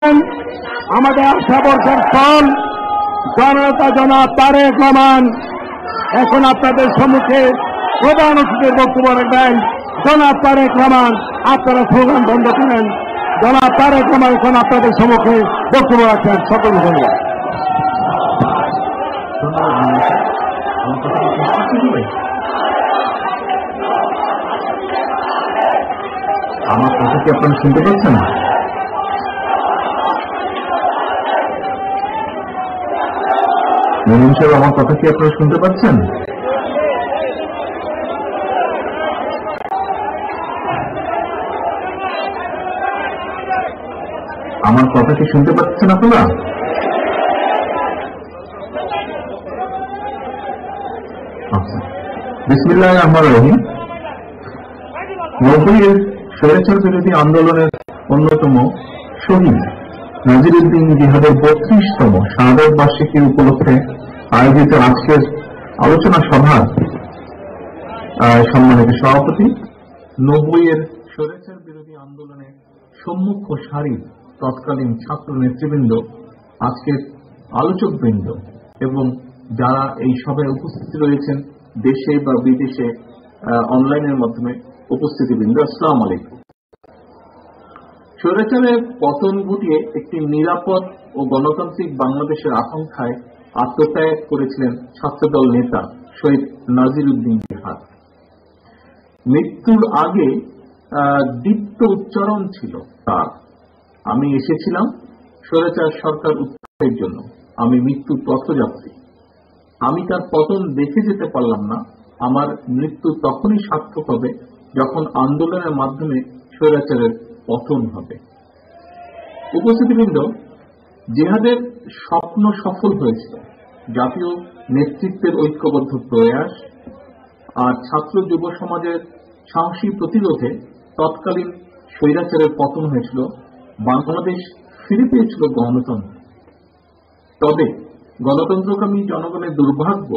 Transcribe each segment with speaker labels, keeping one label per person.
Speaker 1: আমাদের আশা বর্ষার ফল জনতা জনাব তারেক রহমান এখন আপনাদের সম্মুখে প্রধান অতিথির বক্তব্য রাখবেন। জনাব তারেক রহমান, আপনারা স্লোগান বন্ধ করেন। জনাব তারেক রহমান এখন আপনাদের সম্মুখে বক্তব্য রাখবেন। সকল ধন্যবাদ।
Speaker 2: আমার কথা কি আপনারা শুনতে পাচ্ছেন? মনিম সাহেব, আমার কথা কি আপনারা শুনতে পাচ্ছেন? আমার কথা কি শুনতে পাচ্ছেন আপনারা? বিসমিল্লাহির রহমানির রহিম। নব্বইয়ের স্বৈরাচার বিরোধী আন্দোলনের অন্যতম শহীদ নাজিরউদ্দিন জিহাদের ৩২তম শাহাদাত বার্ষিকী উপলক্ষে আয়োজিত আজকের আলোচনা সভার সম্মানিত সভাপতি, নব্বইয়ের স্বৈরাচার বিরোধী আন্দোলনের সম্মুখ সারির তৎকালীন ছাত্র নেতৃবৃন্দ, আজকের আলোচকবৃন্দ এবং যারা এই সভায় উপস্থিত রয়েছেন দেশে বা বিদেশে অনলাইনের মাধ্যমে উপস্থিতিবৃন্দ, আসসালামু আলাইকুম। স্বৈরাচারের পতন ঘটিয়ে একটি নিরাপদ ও গণতান্ত্রিক বাংলাদেশের আকাঙ্ক্ষায় আত্মত্যাগ করেছিলেন ছাত্রদল নেতা শহীদ নাজিরউদ্দিন জিহাদ। মৃত্যুর আগে দীপ্ত উচ্চারণ ছিল তার, আমি এসেছিলাম স্বৈরাচার সরকার উত্থানের জন্য, আমি মৃত্যুর পথযাত্রী। আমি তার পতন দেখে যেতে পারলাম না, আমার মৃত্যু তখনই সার্থক হবে যখন আন্দোলনের মাধ্যমে স্বৈরাচারের পতন হবে। উপস্থিতিবৃন্দ, জিহাদের স্বপ্ন সফল হয়েছিল। জাতীয় নেতৃত্বের ঐক্যবদ্ধ প্রয়াস আর ছাত্র যুব সমাজের সাহসী প্রতিরোধে তৎকালীন স্বৈরাচারের পতন হয়েছিল। বাংলাদেশ ফিরে পেয়েছিল গণতন্ত্র। তবে গণতন্ত্রকামী জনগণের দুর্ভাগ্য,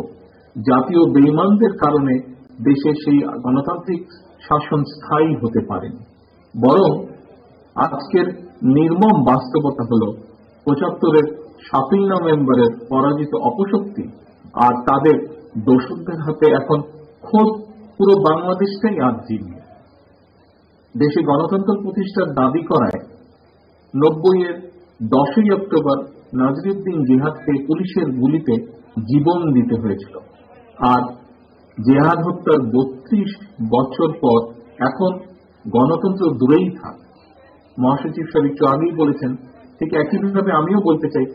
Speaker 2: জাতীয় বেঈমানদের কারণে দেশে সেই গণতান্ত্রিক শাসন স্থায়ী হতে পারেনি। বরং আজকের নির্মম বাস্তবতা হল ৭৫-এর ৭ই নভেম্বরের পরাজিত অপশক্তি আর তাদের দোসরদের হাতে এখন খোদ পুরো বাংলাদেশটাই আজ জীর্ণ। দেশে গণতন্ত্র প্রতিষ্ঠার দাবি করায় ৯০-এর ১০ই অক্টোবর নাজিরউদ্দিন জিহাদকে পুলিশের গুলিতে জীবন দিতে হয়েছিল। আর জিহাদ হত্যার ৩২ বছর পর এখন গণতন্ত্র দূরেই থাক। মহাসচিব সাহেব একটু আগেই বলেছেন, ঠিক একইভাবে আমিও বলতে চাই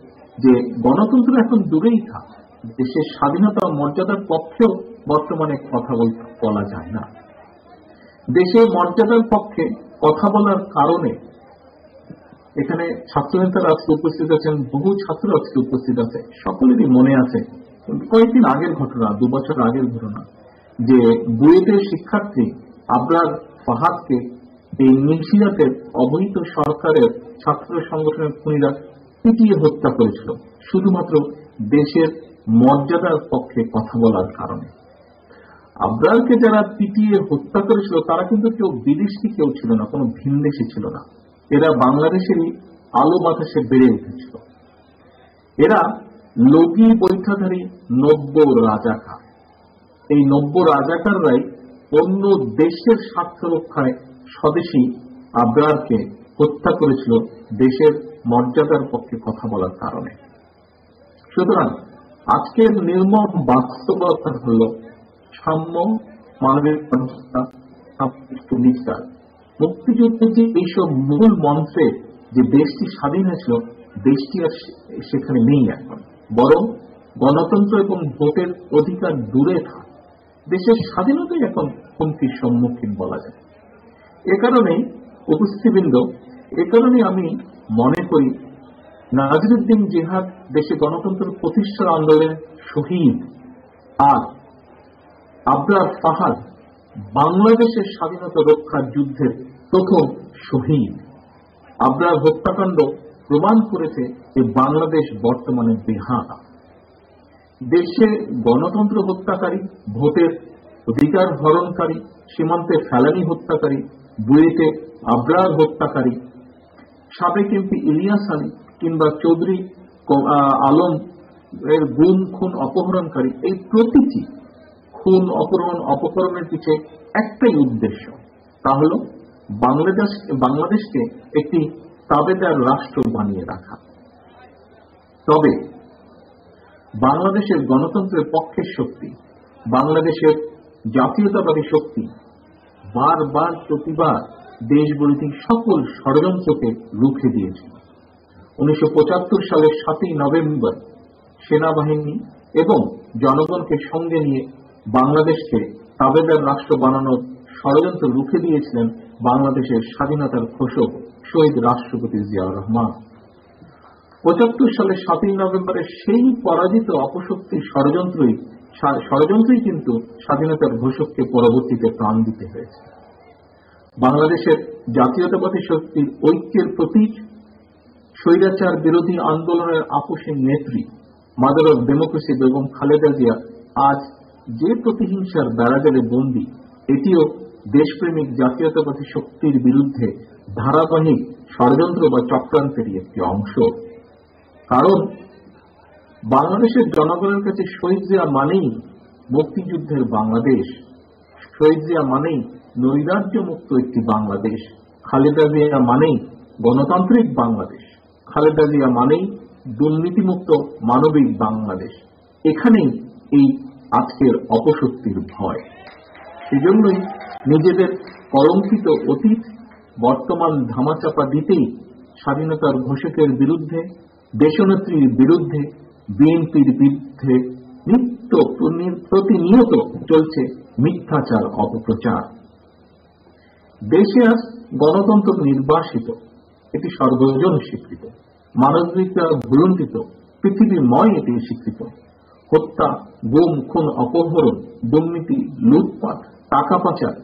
Speaker 2: যে গণতন্ত্র এখন দূরেই থাক, দেশের স্বাধীনতা ও মর্যাদার পক্ষেও বর্তমানে কথা বলা যায় না। দেশের মর্যাদার পক্ষে কথা বলার কারণে এখানে ছাত্রনেতারা আজকে উপস্থিত আছেন, বহু ছাত্র আজকে উপস্থিত আছে। সকলেরই মনে আছে কয়েকদিন আগের ঘটনা, ২ বছর আগের ঘটনা, যে বুয়েটের শিক্ষার্থী আবরার ফাহাদকে এই নিশিরাতের অবৈধ সরকারের ছাত্র সংগঠনের খুনিরা পিটিয়ে হত্যা করেছিল শুধুমাত্র দেশের মর্যাদার পক্ষে কথা বলার কারণে। আবরারকে যারা পিটিয়ে হত্যা করেছিল তারা কিন্তু কেউ বিদেশি কেউ ছিল না, কোনো ভিনদেশি ছিল না। এরা বাংলাদেশেরই আলো বাতাসে বেড়ে উঠেছিল। এরা লগি বৈঠাধারী ৯০ রাজাকার। এই ৯০ রাজাকাররাই অন্য দেশের স্বার্থ রক্ষায় স্বদেশী আবরারকে হত্যা করেছিল দেশের মর্যাদার পক্ষে কথা বলার কারণে। সুতরাং আজকের নির্মম বাস্তবতা হল সাম্য, মানবিক মর্যাদা, বিচার। মুক্তিযুদ্ধের যে এইসব মূল মন্ত্রে যে দেশটি স্বাধীন হয়েছিল, দেশটি আর সেখানে নেই এখন। বরং গণতন্ত্র এবং ভোটের অধিকার দূরে থাক, দেশের স্বাধীনতাই এখন হুমকির সম্মুখীন বলা যায়। এ কারণেই উপস্থিতিবৃন্দ, এ কারণে আমি মনে করি নাজিরউদ্দিন জিহাদ দেশে গণতন্ত্র প্রতিষ্ঠার আন্দোলনের শহীদ, আর আবরার ফাহাদ বাংলাদেশের স্বাধীনতা রক্ষার যুদ্ধের প্রথম শহীদ। আবরার হত্যাকাণ্ড প্রমাণ করেছে যে বাংলাদেশ বর্তমানে বেহালা। দেশে গণতন্ত্র হত্যাকারী, ভোটের অধিকার হরণকারী, সীমান্তে ফেলানি হত্যাকারী, বুয়েটে আবরার হত্যাকারী, সাবেক এমপি ইলিয়াস আলী কিংবা চৌধুরী আলম এর গুম খুন অপহরণকারী, এই প্রতিটি খুন অপহরণ অপহরণের পিছিয়ে একটাই উদ্দেশ্য, তা হল বাংলাদেশকে একটি তাবেদার রাষ্ট্র বানিয়ে রাখা। তবে বাংলাদেশের গণতন্ত্রের পক্ষের শক্তি, বাংলাদেশের জাতীয়তাবাদী শক্তি বারবার প্রতিবার দেশবিরোধী সকল ষড়যন্ত্রকে রুখে দিয়েছিল। 1975 সালের 7ই নভেম্বর সেনাবাহিনী এবং জনগণকে সঙ্গে নিয়ে বাংলাদেশকে তাবেদার রাষ্ট্র বানানোর ষড়যন্ত্র রুখে দিয়েছিলেন বাংলাদেশের স্বাধীনতার ঘোষক শহীদ রাষ্ট্রপতি জিয়াউর রহমান। 75 সালের 7ই নভেম্বরের সেই পরাজিত অপশক্তির ষড়যন্ত্রই কিন্তু স্বাধীনতার ঘোষককে পরবর্তীতে প্রাণ দিতে হয়েছে। বাংলাদেশের জাতীয়তাবাদী শক্তির ঐক্যের প্রতীক, স্বৈরাচার বিরোধী আন্দোলনের আপোষী নেত্রী mother of democracy Begum Khaleda Zia আজ যে প্রতিহিংসার বেড়াজালে বন্দী, এটিও দেশপ্রেমিক জাতীয়তাবাদী শক্তির বিরুদ্ধে ধারাবাহিক ষড়যন্ত্র বা চক্রান্তেরই একটি অংশ। কারণ বাংলাদেশের জনগণের কাছে শহীদ জিয়া মানেই মুক্তিযুদ্ধের বাংলাদেশ, শহীদ জিয়া মানেই নৈরাজ্য মুক্ত একটি বাংলাদেশ, খালেদা জিয়া মানেই গণতান্ত্রিক বাংলাদেশ, খালেদা জিয়া মানেই দুর্নীতিমুক্ত মানবিক বাংলাদেশ। এখানেই এই আজকের অপশক্তির ভয়। সেজন্যই নিজেদের কলঙ্কিত অতীত বর্তমান ধামাচাপা দিতেই স্বাধীনতার ঘোষকের বিরুদ্ধে, দেশনেত্রীর বিরুদ্ধে, বিএনপির বিরুদ্ধে প্রতিনিয়ত চলছে মিথ্যাচার অপপ্রচার। দেশে আজ গণতন্ত্র নির্বাসিত, এটি সর্বজন স্বীকৃত, মানবিকতা ভুলুণ্ঠিত, পৃথিবীময় এটি স্বীকৃত। হত্যা, গুম খুন অপহরণ, দুর্নীতি, লুটপাট, টাকা পাচার,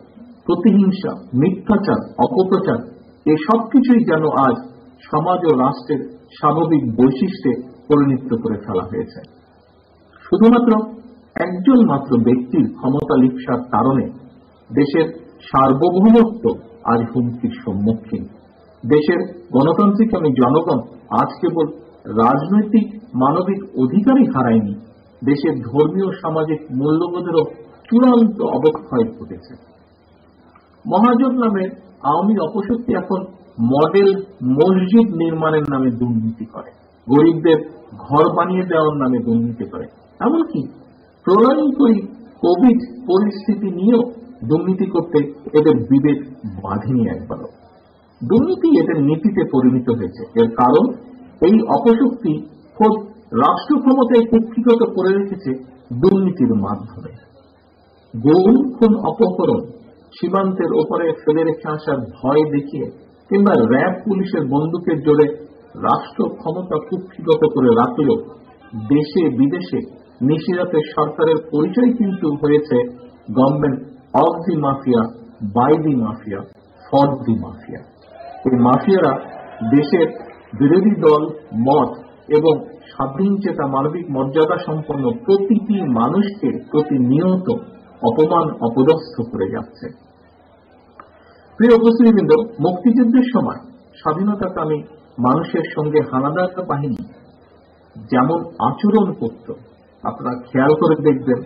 Speaker 2: প্রতিহিংসা, মিথ্যাচার, অপপ্রচার, এই সবকিছুই যেন আজ সমাজ ও রাষ্ট্রের স্বাভাবিক বৈশিষ্ট্যে পরিণত করে ফেলা হয়েছে। শুধুমাত্র একজন মাত্র ব্যক্তির ক্ষমতা লিপ্সার কারণে দেশের সার্বভৌমত্ব আজ হুমকির সম্মুখীন। দেশের গণতান্ত্রিকামী জনগণ আজ কেবল রাজনৈতিক মানবিক অধিকারই হারায়নি, দেশের ধর্মীয় সামাজিক মূল্যবোধেরও চূড়ান্ত অবক্ষয় ঘটেছে। মহাজোট নামে আওয়ামী অপশক্তি এখন মডেল মসজিদ নির্মাণের নামে দুর্নীতি করে, গরিবদের ঘর বানিয়ে দেওয়ার নামে দুর্নীতি করে, এমনকি প্রলয়ঙ্করী কোভিড পরিস্থিতি নিয়েও দুর্নীতি করতে এদের বিবেক বাঁধেনি একবারও। দুর্নীতি এদের নীতিতে পরিণত হয়েছে। এর কারণ এই অপশক্তি খোদ রাষ্ট্র ক্ষমতায় কুক্ষিগত করে রেখেছে দুর্নীতির মাধ্যমে। গুম খুন অপহরণ, সীমান্তের ওপরে ফেলে রেখে আসার ভয় দেখিয়ে কিংবা র্যাব পুলিশের বন্দুকের জোরে রাষ্ট্র ক্ষমতা কুক্ষিগত করে রাখলেও দেশে বিদেশে নিশিরাতের সরকারের পরিচয় কিন্তু হয়েছে government of the mafia, by the mafia, for the mafia. এই মাফিয়ারা দেশের বিরোধী দল, মত এবং স্বাধীন চেতা মানবিক মর্যাদা সম্পন্ন প্রতিটি মানুষকে প্রতিনিয়ত অপমান অপদস্থ করে যাচ্ছে। প্রিয় উপস্থিতিবৃন্দ, মুক্তিযুদ্ধের সময় স্বাধীনতাকামী মানুষের সঙ্গে হানাদার বাহিনী যেমন আচরণ করত, আপনারা খেয়াল করে দেখবেন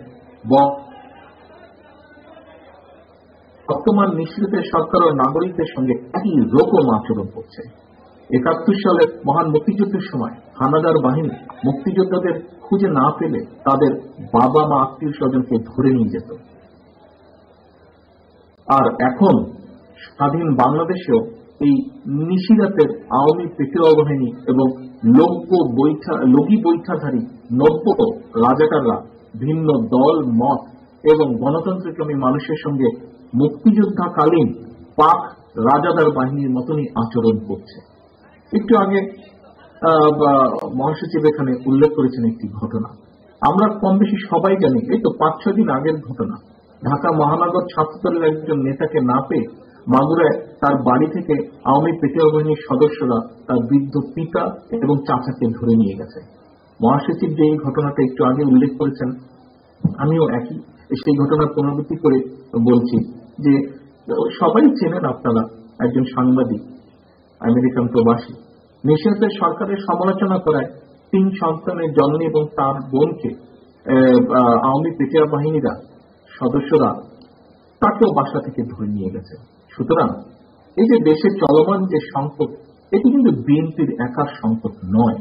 Speaker 2: বর্তমান নিঃসৃত সরকার ও নাগরিকদের সঙ্গে একই রকম আচরণ করছে। 71 সালের মহান মুক্তিযুদ্ধের সময় হানাদার বাহিনী মুক্তিযোদ্ধাদের খুঁজে না পেলে তাদের বাবা মা আত্মীয় স্বজনকে ধরে নিয়ে যেত। আর এখন স্বাধীন বাংলাদেশেও এই নিশিরাতের আওয়ামী পেটুয়া বাহিনী এবং লগি বৈঠাধারী নব্য রাজাকাররা ভিন্ন দল, মত এবং গণতন্ত্রকামী মানুষের সঙ্গে মুক্তিযোদ্ধাকালীন পাক রাজাদার বাহিনীর মতনই আচরণ করছে। একটু আগে মহাসচিব এখানে উল্লেখ করেছেন একটি ঘটনা, আমরা কম বেশি সবাই জানি। এই তো 5-6 দিন আগের ঘটনা, ঢাকা মহানগর ছাত্রদলের একজন নেতাকে না পেয়ে মাগুরায় তার বাড়ি থেকে আওয়ামী পেটুয়া বাহিনীর সদস্যরা তার বৃদ্ধ পিতা এবং চাচাকে ধরে নিয়ে গেছে। মহাসচিব যে এই ঘটনাটা একটু আগে উল্লেখ করেছেন, আমিও একই সেই ঘটনার পুনরাবৃত্তি করে বলছি যে সবাই চেনেন আপনারা একজন সাংবাদিক আমেরিকান প্রবাসী। নিশাতের সরকারের সমালোচনা করায় 3 সন্তানের জননী এবং তার বোনকে আওয়ামী পেটিয়া বাহিনীরা সদস্যরা তাকেও বাসা থেকে ধরে নিয়ে গেছে। সুতরাং এই যে দেশে চলমান যে সংকট, এটি কিন্তু বিএনপির একার সংকট নয়।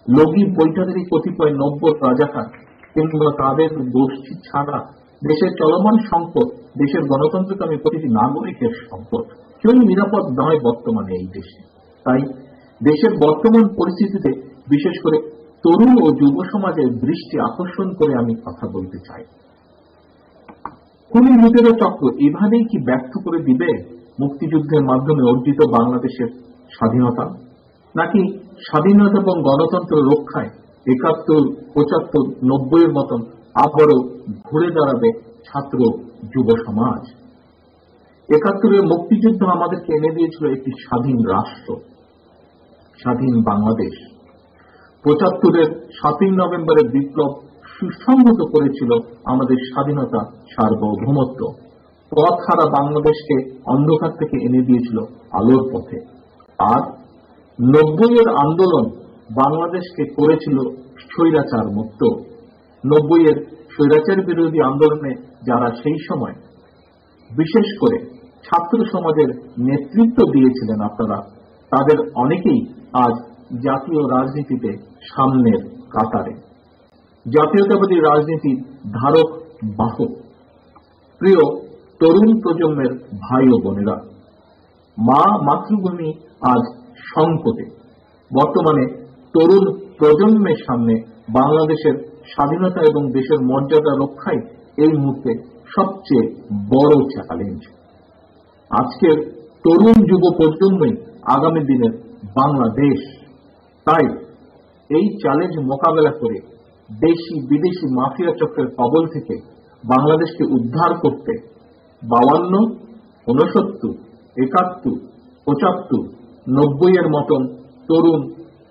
Speaker 2: লগি বৈঠাধারী কতিপয় নব্য রাজাকার কিংবা তাদের গোষ্ঠী ছাড়া দেশের চলমান সংকট দেশের গণতন্ত্রকামী প্রতিটি নাগরিকের সংকট। কেউই নিরাপদ নয় বর্তমানে এই দেশে। তাই দেশের বর্তমান পরিস্থিতিতে বিশেষ করে তরুণ ও যুব সমাজের দৃষ্টি আকর্ষণ করে আমি কথা বলতে চাই। খুনি লুটেরা চক্র এভাবেই কি ব্যর্থ করে দিবে মুক্তিযুদ্ধের মাধ্যমে অর্জিত বাংলাদেশের স্বাধীনতা? নাকি স্বাধীনতা এবং গণতন্ত্র রক্ষায় 71, 75, 90-এর মতন আবারও ঘুরে দাঁড়াবে ছাত্র যুব সমাজ? 71-এর মুক্তিযুদ্ধ আমাদেরকে এনে দিয়েছিল একটি স্বাধীন রাষ্ট্র, স্বাধীন বাংলাদেশ। 75-এর 7ই নভেম্বরের বিপ্লব সুসংহত করেছিল আমাদের স্বাধীনতা, সার্বভৌমত্ব। পথ হারা বাংলাদেশকে অন্ধকার থেকে এনে দিয়েছিল আলোর পথে। আর 90-এর আন্দোলন বাংলাদেশকে করেছিল স্বৈরাচার মুক্ত। 90-এর স্বৈরাচার বিরোধী আন্দোলনে যারা সেই সময় বিশেষ করে ছাত্র সমাজের নেতৃত্ব দিয়েছিলেন আপনারা, তাদের অনেকেই আজ জাতীয় রাজনীতিতে সামনের কাতারে, জাতীয়তাবাদী রাজনীতির ধারক বাহক। প্রিয় তরুণ প্রজন্মের ভাই ও বোনেরা, মা মাতৃভূমি আজ সংকটে। বর্তমানে তরুণ প্রজন্মের সামনে বাংলাদেশের স্বাধীনতা এবং দেশের মর্যাদা রক্ষাই এই মুহূর্তে সবচেয়ে বড় চ্যালেঞ্জ। আজকের তরুণ যুব প্রজন্মই আগামী দিনের বাংলাদেশ। তাই এই চ্যালেঞ্জ মোকাবেলা করে দেশি বিদেশি মাফিয়া চক্রের কবল থেকে বাংলাদেশকে উদ্ধার করতে 52, 69, 71, 75, 90-এর মতন তরুণ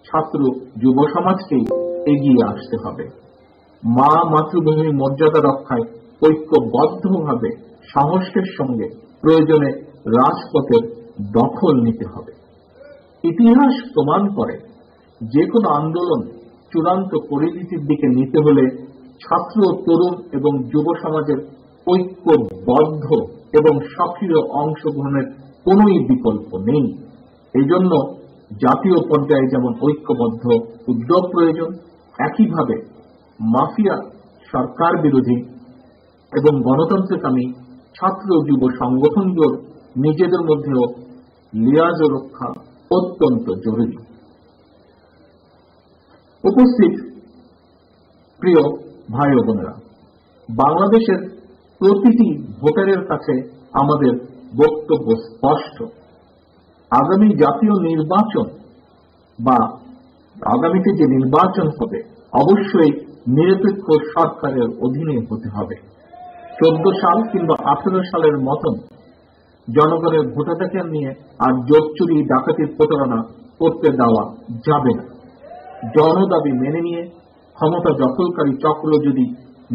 Speaker 2: ছাত্র যুব সমাজকেই এগিয়ে আসতে হবে। মা মাতৃভূমির মর্যাদা রক্ষায় ঐক্যবদ্ধভাবে সাহসের সঙ্গে প্রয়োজনে রাজপথের দখল নিতে হবে। ইতিহাস প্রমাণ করে যে কোনো আন্দোলন চূড়ান্ত পরিণতির দিকে নিতে হলে ছাত্র, তরুণ এবং যুব সমাজের ঐক্যবদ্ধ এবং সক্রিয় অংশগ্রহণের কোন বিকল্প নেই। এই জন্য জাতীয় পর্যায়ে যেমন ঐক্যবদ্ধ উদ্যোগ প্রয়োজন, একইভাবে মাফিয়া সরকার বিরোধী এবং গণতন্ত্রকামী ছাত্র যুব সংগঠনগুলোর নিজেদের মধ্যেও লিয়াজ রক্ষা অত্যন্ত জরুরি। উপস্থিত প্রিয় ভাই ও বোনেরা, বাংলাদেশের প্রতিটি ভোটারের কাছে আমাদের বক্তব্য স্পষ্ট। আগামী জাতীয় নির্বাচন বা আগামীতে যে নির্বাচন হবে অবশ্যই নিরপেক্ষ সরকারের অধীনে হতে হবে। 14 সাল কিংবা 18 সালের মতন জনগণের ভোটাধিকার নিয়ে আর জোট চুরি, ডাকাতির প্রতারণা করতে দেওয়া যাবে না। জনদাবি মেনে নিয়ে ক্ষমতা দখলকারী চক্র যদি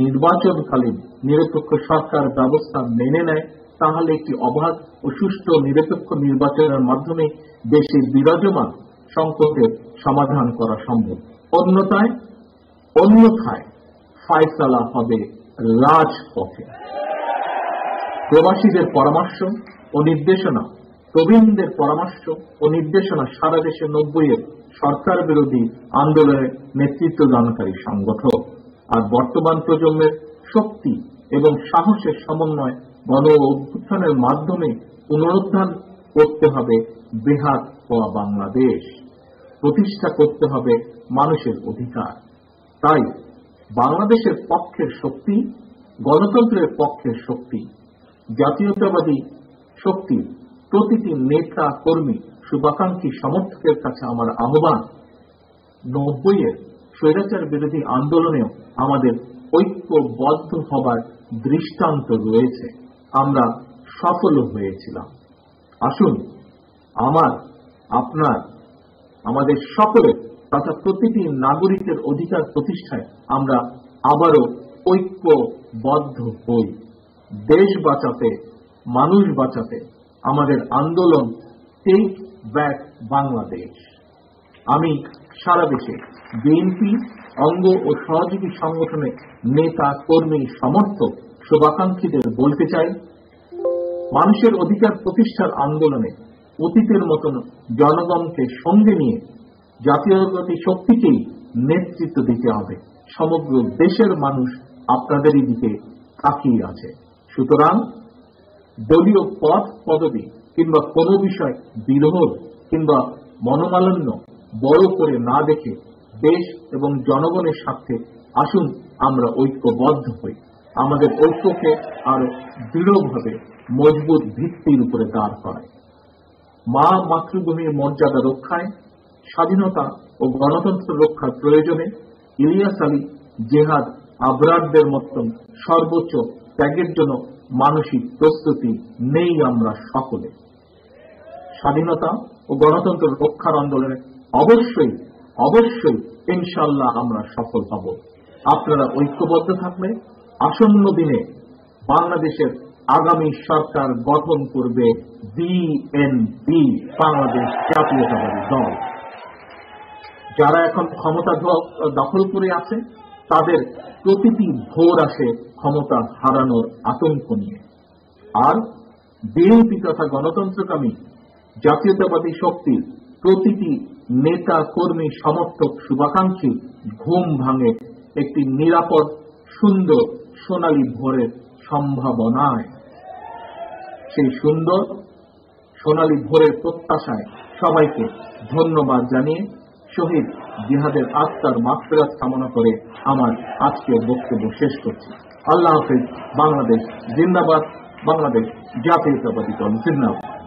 Speaker 2: নির্বাচনকালীন নিরপেক্ষ সরকার ব্যবস্থা মেনে নেয়, তাহলে একটি অবাধ ও সুষ্ঠু নিরপেক্ষ নির্বাচনের মাধ্যমে দেশের বিরাজমান সংকটের সমাধান করা সম্ভব। অন্যথায় ফায়সালা হবে রাজপথে। প্রবাসীদের পরামর্শ ও নির্দেশনা, প্রবীণদের পরামর্শ ও নির্দেশনা সারা দেশে 90-এর সরকার বিরোধী আন্দোলনে নেতৃত্ব দানকারী সংগঠক। আর বর্তমান প্রজন্মের শক্তি এবং সাহসের সমন্বয় গণ অভ্যুত্থানের মাধ্যমে পুনরুদ্ধার করতে হবে বৃহৎ হওয়া বাংলাদেশ, প্রতিষ্ঠা করতে হবে মানুষের অধিকার। তাই বাংলাদেশের পক্ষের শক্তি, গণতন্ত্রের পক্ষের শক্তি, জাতীয়তাবাদী শক্তি প্রতিটি নেতা, কর্মী, শুভাকাঙ্ক্ষী, সমর্থকের কাছে আমার আহ্বান, 90-এর স্বৈরাচার বিরোধী আন্দোলনেও আমাদের ঐক্যবদ্ধ হবার দৃষ্টান্ত রয়েছে। আমরা সফল হয়েছিলাম। আসুন আমাদের সকলের তথা প্রতিটি নাগরিকের অধিকার প্রতিষ্ঠায় আমরা আবারও ঐক্যবদ্ধ হই। দেশ বাঁচাতে, মানুষ বাঁচাতে আমাদের আন্দোলন টেক ব্যাক বাংলাদেশ। আমি সারা দেশে বিএনপি অঙ্গ ও সহযোগী সংগঠনের নেতা, কর্মী, সমর্থক, শুভাকাঙ্ক্ষীদের বলতে চাই, মানুষের অধিকার প্রতিষ্ঠার আন্দোলনে অতীতের মতন জনগণকে সঙ্গে নিয়ে জাতীয়তাবাদী শক্তিকেই নেতৃত্ব দিতে হবে। সমগ্র দেশের মানুষ আপনাদেরই দিকে তাকিয়ে আছে। সুতরাং দলীয় পদ পদবি কিংবা কোনো বিষয় বিরোধ কিংবা মনোমালিন্য বড় করে না দেখে দেশ এবং জনগণের স্বার্থে আসুন আমরা ঐক্যবদ্ধ হই। আমাদের ঐক্যকে আরো দৃঢ়ভাবে মজবুত ভিত্তির উপরে দাঁড় করায়। মা মাতৃভূমির মর্যাদা রক্ষায়, স্বাধীনতা ও গণতন্ত্র রক্ষার প্রয়োজনে ইলিয়াস আলী, জেহাদ আবরারদের মতন সর্বোচ্চ ত্যাগের জন্য মানসিক প্রস্তুতি নেই আমরা সকলে। স্বাধীনতা ও গণতন্ত্র রক্ষার আন্দোলনে অবশ্যই অবশ্যই ইনশাআল্লাহ আমরা সফল হব। আপনারা ঐক্যবদ্ধ থাকলে আসন্ন দিনে বাংলাদেশের আগামী সরকার গঠন করবে বিএনপি, বাংলাদেশ জাতীয়তাবাদী দল। যারা এখন ক্ষমতা দখল করে আছে তাদের প্রতিটি ভোর আসে ক্ষমতা হারানোর আতঙ্ক নিয়ে। আর বিএনপি তথা গণতন্ত্রকামী জাতীয়তাবাদী শক্তির প্রতিটি নেতা, কর্মী, সমর্থক, শুভাকাঙ্ক্ষী ঘুম ভাঙে একটি নিরাপদ, সুন্দর, সোনালী ভোরের সম্ভাবনায়। সেই সুন্দর সোনালী ভোরের প্রত্যাশায় সবাইকে ধন্যবাদ জানিয়ে শহীদ জিহাদের আত্মার মাগফিরাত কামনা করে আমার আজকের বক্তব্য শেষ করছি। আল্লাহ হাফেজ। বাংলাদেশ জিন্দাবাদ। বাংলাদেশ জাতীয়তাবাদী দল জিন্দাবাদ।